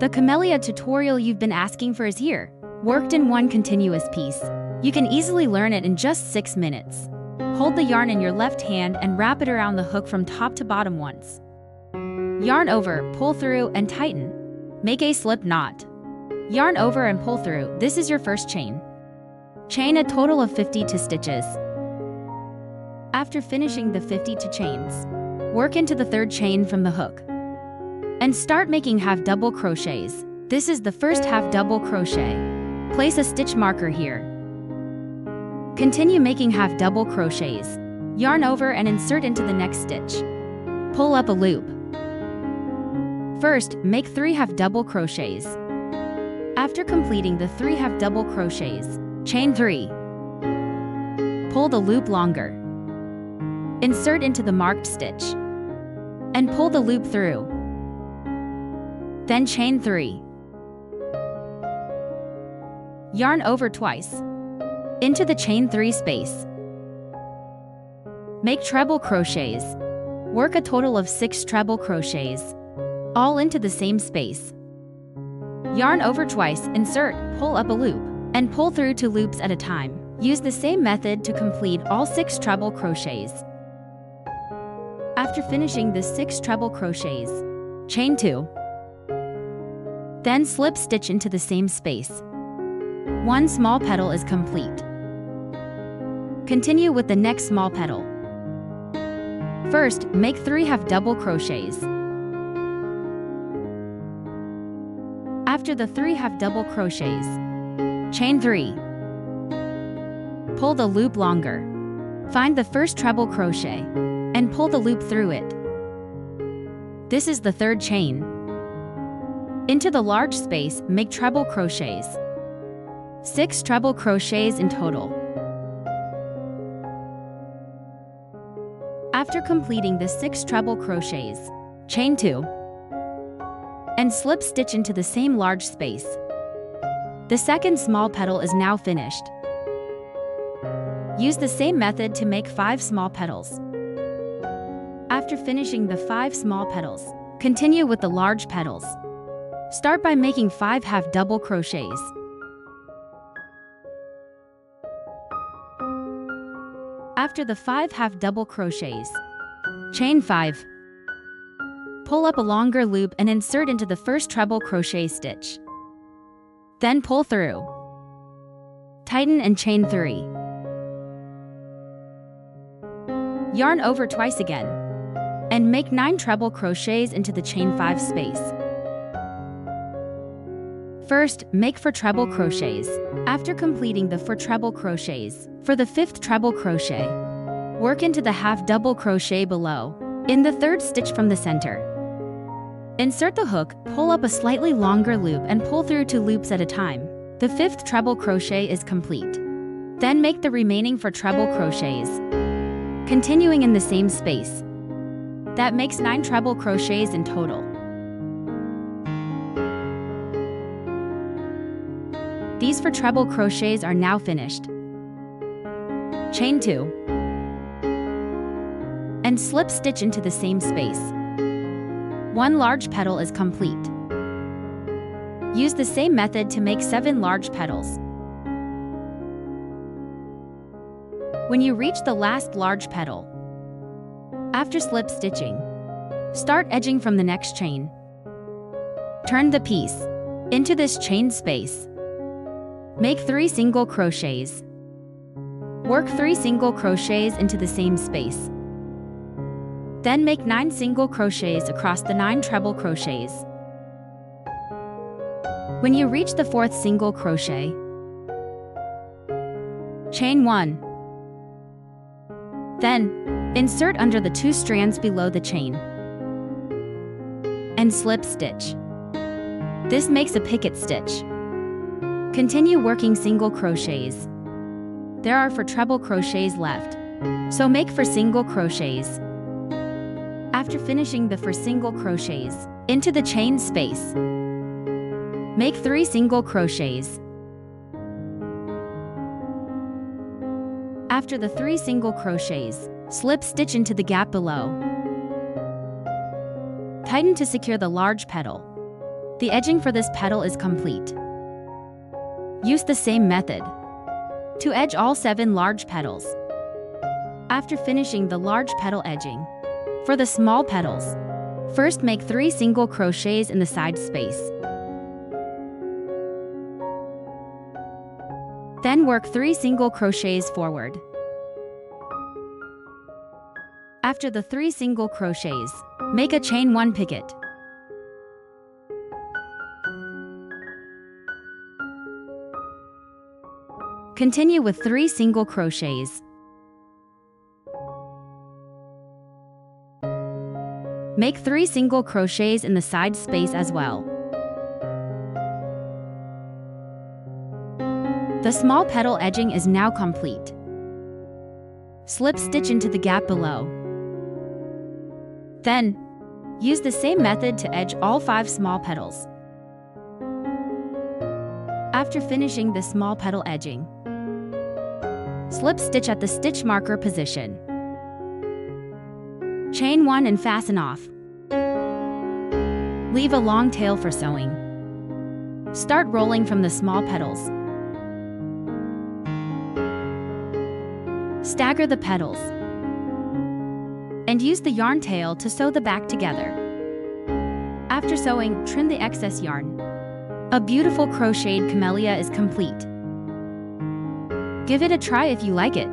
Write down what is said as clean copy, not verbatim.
The Camellia tutorial you've been asking for is here. Worked in one continuous piece. You can easily learn it in just 6 minutes. Hold the yarn in your left hand and wrap it around the hook from top to bottom once. Yarn over, pull through, and tighten. Make a slip knot. Yarn over and pull through. This is your first chain. Chain a total of 52 stitches. After finishing the 52 chains, work into the third chain from the hook. And start making half double crochets. This is the first half double crochet. Place a stitch marker here. Continue making half double crochets. Yarn over and insert into the next stitch. Pull up a loop. First, make 3 half double crochets. After completing the 3 half double crochets, chain 3. Pull the loop longer. Insert into the marked stitch. And pull the loop through. Then chain 3. Yarn over twice. Into the chain 3 space. Make treble crochets. Work a total of 6 treble crochets, all into the same space. Yarn over twice, insert, pull up a loop, and pull through 2 loops at a time. Use the same method to complete all 6 treble crochets. After finishing the 6 treble crochets, chain 2. Then slip stitch into the same space. 1 small petal is complete. Continue with the next small petal. First, make 3 half double crochets. After the 3 half double crochets, chain 3. Pull the loop longer. Find the first treble crochet and pull the loop through it. This is the third chain. Into the large space, make treble crochets. 6 treble crochets in total. After completing the 6 treble crochets, chain 2. And slip stitch into the same large space. The second small petal is now finished. Use the same method to make 5 small petals. After finishing the 5 small petals, continue with the large petals. Start by making 5 half double crochets. After the 5 half double crochets, chain 5. Pull up a longer loop and insert into the first treble crochet stitch. Then pull through. Tighten and chain 3. Yarn over twice again, and make 9 treble crochets into the chain 5 space. First, make 4 treble crochets. After completing the 4 treble crochets, for the 5th treble crochet, work into the half double crochet below, in the 3rd stitch from the center. Insert the hook, pull up a slightly longer loop and pull through 2 loops at a time. The 5th treble crochet is complete. Then make the remaining 4 treble crochets, continuing in the same space. That makes 9 treble crochets in total. These 4 treble crochets are now finished. Chain 2. And slip stitch into the same space. 1 large petal is complete. Use the same method to make 7 large petals. When you reach the last large petal, after slip stitching, start edging from the next chain. Turn the piece into this chain space. Make 3 single crochets. Work 3 single crochets into the same space. Then make 9 single crochets across the 9 treble crochets. When you reach the 4th single crochet, chain 1. Then, insert under the 2 strands below the chain and slip stitch. This makes a picket stitch. Continue working single crochets. There are 4 treble crochets left, so make 4 single crochets. After finishing the 4 single crochets, into the chain space, make 3 single crochets. After the 3 single crochets, slip stitch into the gap below. Tighten to secure the large petal. The edging for this petal is complete. Use the same method to edge all 7 large petals. After finishing the large petal edging, for the small petals, first make 3 single crochets in the side space. Then work 3 single crochets forward. After the 3 single crochets, make a chain 1 picot. Continue with 3 single crochets. Make 3 single crochets in the side space as well. The small petal edging is now complete. Slip stitch into the gap below. Then, use the same method to edge all 5 small petals. After finishing the small petal edging, slip stitch at the stitch marker position. Chain 1 and fasten off. Leave a long tail for sewing. Start rolling from the small petals. Stagger the petals and use the yarn tail to sew the back together. After sewing, trim the excess yarn. A beautiful crocheted camellia is complete. Give it a try if you like it.